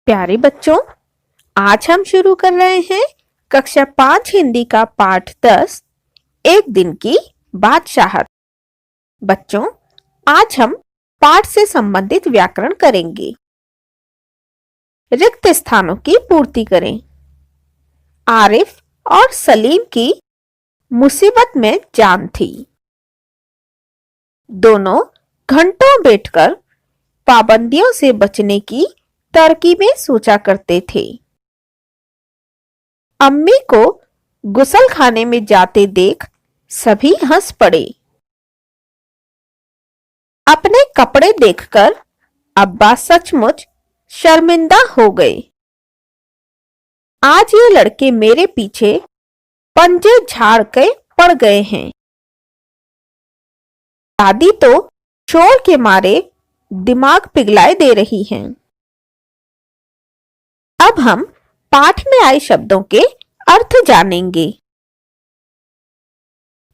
प्यारे बच्चों, आज हम शुरू कर रहे हैं कक्षा 5 हिंदी का पाठ 10 एक दिन की बादशाहत। बच्चों, आज हम पाठ से संबंधित व्याकरण करेंगे। रिक्त स्थानों की पूर्ति करें। आरिफ और सलीम की मुसीबत में जान थी। दोनों घंटों बैठकर पाबंदियों से बचने की तरकीबें सोचा करते थे। अम्मी को गुसल खाने में जाते देख सभी हंस पड़े। अपने कपड़े देखकर अब्बा सचमुच शर्मिंदा हो गए। आज ये लड़के मेरे पीछे पंजे झाड़ के पड़ गए हैं। दादी तो शोर के मारे दिमाग पिघलाए दे रही हैं। अब हम पाठ में आए शब्दों के अर्थ जानेंगे।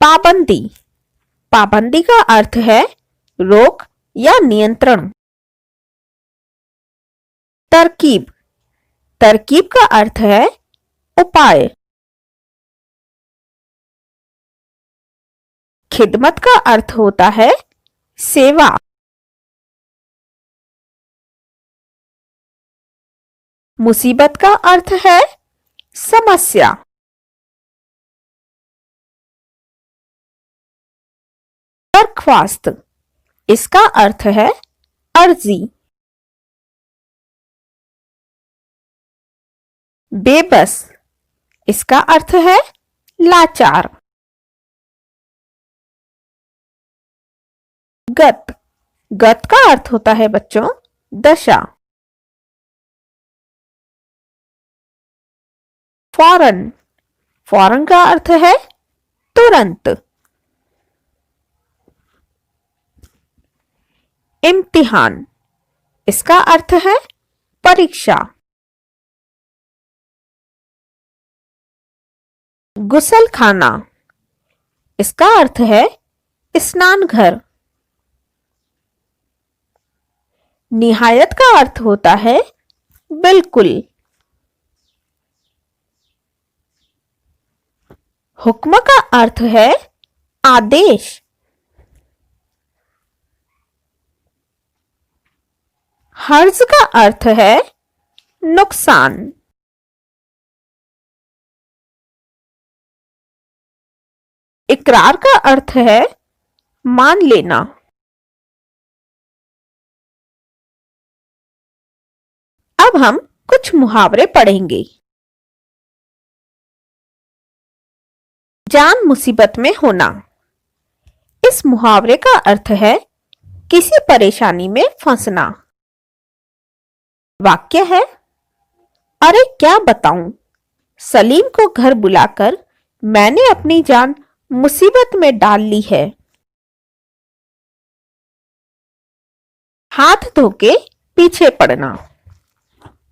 पाबंदी। पाबंदी का अर्थ है रोक या नियंत्रण। तरकीब। तरकीब का अर्थ है उपाय। खिदमत का अर्थ होता है सेवा। मुसीबत का अर्थ है समस्या। दरख्वास्त, इसका अर्थ है अर्जी। बेबस, इसका अर्थ है लाचार। गत, गत का अर्थ होता है बच्चों दशा। फौरन, फौरन का अर्थ है तुरंत। इम्तिहान, इसका अर्थ है परीक्षा। गुसल खाना, इसका अर्थ है स्नान घर। निहायत का अर्थ होता है बिल्कुल। हुक्म का अर्थ है आदेश। हर्ज का अर्थ है नुकसान। इकरार का अर्थ है मान लेना। अब हम कुछ मुहावरे पढ़ेंगे। जान मुसीबत में होना। इस मुहावरे का अर्थ है किसी परेशानी में फंसना। वाक्य है, अरे क्या बताऊं, सलीम को घर बुलाकर मैंने अपनी जान मुसीबत में डाल ली है। हाथ धोके पीछे पड़ना।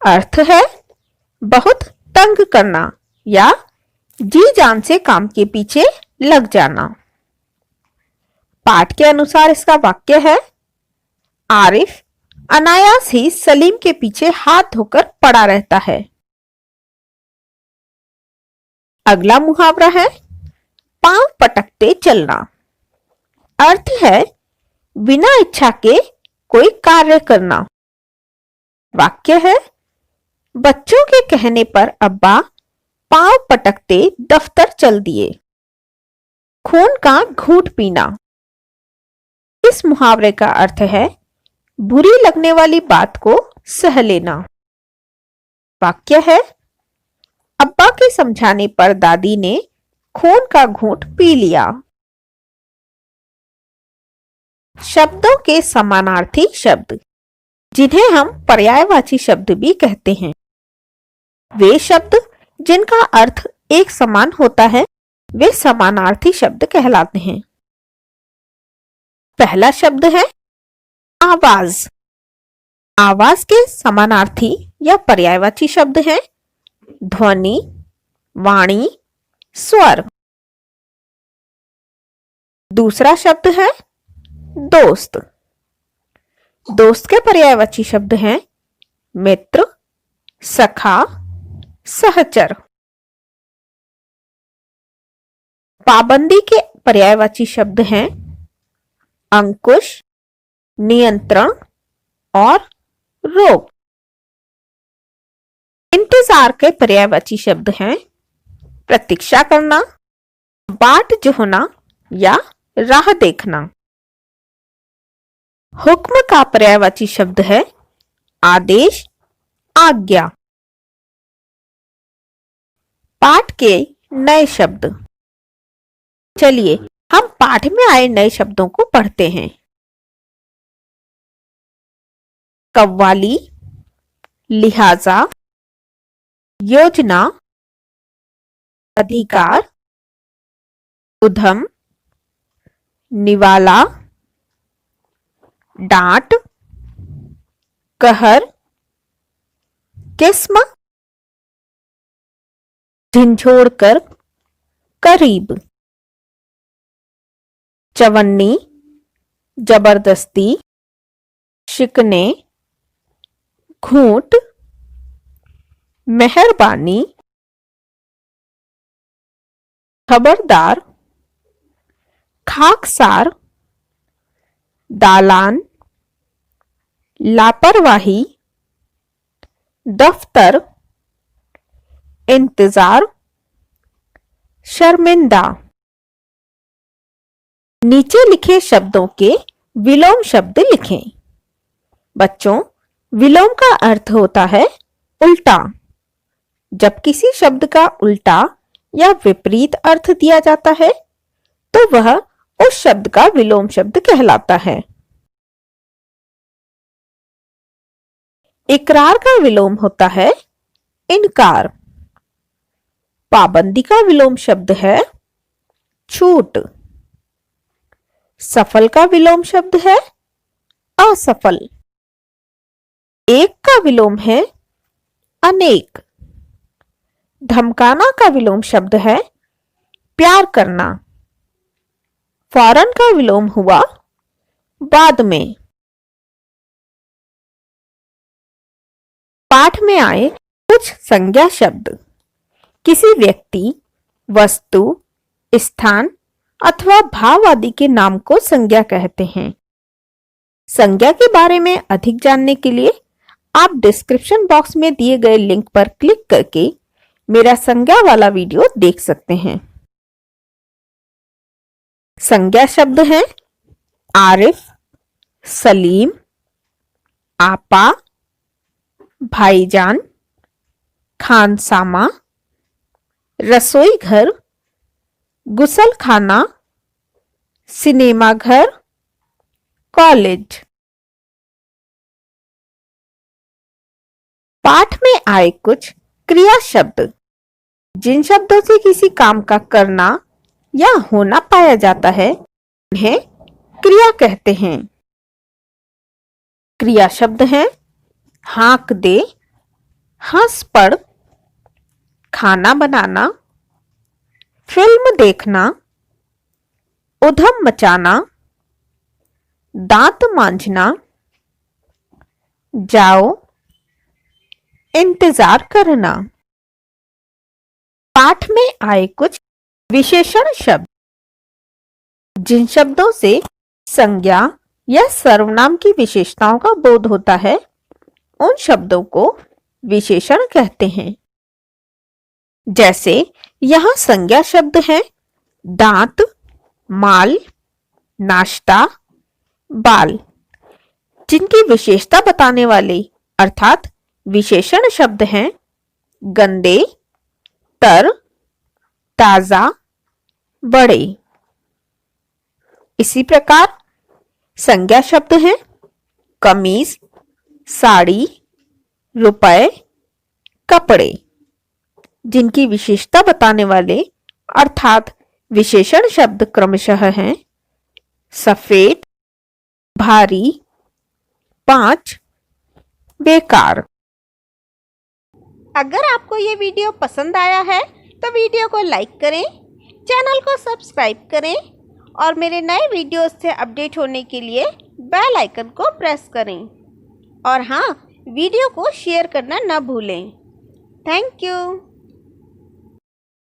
अर्थ है बहुत तंग करना या जी जान से काम के पीछे लग जाना। पाठ के अनुसार इसका वाक्य है, आरिफ अनायास ही सलीम के पीछे हाथ धोकर पड़ा रहता है। अगला मुहावरा है पांव पटकते चलना। अर्थ है बिना इच्छा के कोई कार्य करना। वाक्य है, बच्चों के कहने पर अब्बा पांव पटकते दफ्तर चल दिए। खून का घूंट पीना। इस मुहावरे का अर्थ है बुरी लगने वाली बात को सह लेना। वाक्य है, अब्बा के समझाने पर दादी ने खून का घूंट पी लिया। शब्दों के समानार्थी शब्द, जिन्हें हम पर्यायवाची शब्द भी कहते हैं। वे शब्द जिनका अर्थ एक समान होता है वे समानार्थी शब्द कहलाते हैं। पहला शब्द है आवाज। आवाज के समानार्थी या पर्यायवाची शब्द हैं ध्वनि, वाणी, स्वर। दूसरा शब्द है दोस्त। दोस्त के पर्यायवाची शब्द हैं मित्र, सखा, सहचर। पाबंदी के पर्यायवाची शब्द हैं अंकुश, नियंत्रण और रोक। इंतजार के पर्यायवाची शब्द हैं प्रतीक्षा करना, बाट जोहना या राह देखना। हुक्म का पर्यायवाची शब्द है आदेश, आज्ञा। पाठ के नए शब्द। चलिए हम पाठ में आए नए शब्दों को पढ़ते हैं। कव्वाली, लिहाजा, योजना, अधिकार, उधम, निवाला, डांट, कहर, किस्म, झिंझोड़कर, करीब, चवन्नी, जबरदस्ती, शिकने, घूंट, मेहरबानी, खबरदार, खाकसार, दालान, लापरवाही, दफ्तर, इंतजार, शर्मिंदा। नीचे लिखे शब्दों के विलोम शब्द लिखें। बच्चों, विलोम का अर्थ होता है उल्टा। जब किसी शब्द का उल्टा या विपरीत अर्थ दिया जाता है तो वह उस शब्द का विलोम शब्द कहलाता है। इकरार का विलोम होता है इनकार। पाबंदी का विलोम शब्द है छूट। सफल का विलोम शब्द है असफल। एक का विलोम है अनेक। धमकाना का विलोम शब्द है प्यार करना। फौरन का विलोम हुआ बाद में। पाठ में आए कुछ संज्ञा शब्द। किसी व्यक्ति, वस्तु, स्थान अथवा भाव आदि के नाम को संज्ञा कहते हैं। संज्ञा के बारे में अधिक जानने के लिए आप डिस्क्रिप्शन बॉक्स में दिए गए लिंक पर क्लिक करके मेरा संज्ञा वाला वीडियो देख सकते हैं। संज्ञा शब्द हैं आरिफ, सलीम, आपा, भाईजान, खानसामा, रसोई घर, गुसल खाना, सिनेमा घर, कॉलेज। पाठ में आए कुछ क्रिया शब्द। जिन शब्दों से किसी काम का करना या होना पाया जाता है उन्हें क्रिया कहते हैं। क्रिया शब्द हैं हाँक दे, हंस पड़, खाना बनाना, फिल्म देखना, उधम मचाना, दांत मांझना, जाओ, इंतजार करना। पाठ में आए कुछ विशेषण शब्द। जिन शब्दों से संज्ञा या सर्वनाम की विशेषताओं का बोध होता है उन शब्दों को विशेषण कहते हैं। जैसे यहां संज्ञा शब्द हैं दांत, माल, नाश्ता, बाल। जिनकी विशेषता बताने वाले अर्थात विशेषण शब्द हैं गंदे, तर, ताजा, बड़े। इसी प्रकार संज्ञा शब्द हैं कमीज, साड़ी, रुपए, कपड़े। जिनकी विशेषता बताने वाले अर्थात विशेषण शब्द क्रमशः हैं सफेद, भारी, 5, बेकार। अगर आपको ये वीडियो पसंद आया है तो वीडियो को लाइक करें, चैनल को सब्सक्राइब करें और मेरे नए वीडियोस से अपडेट होने के लिए बेल आइकन को प्रेस करें। और हाँ, वीडियो को शेयर करना न भूलें। Thank you.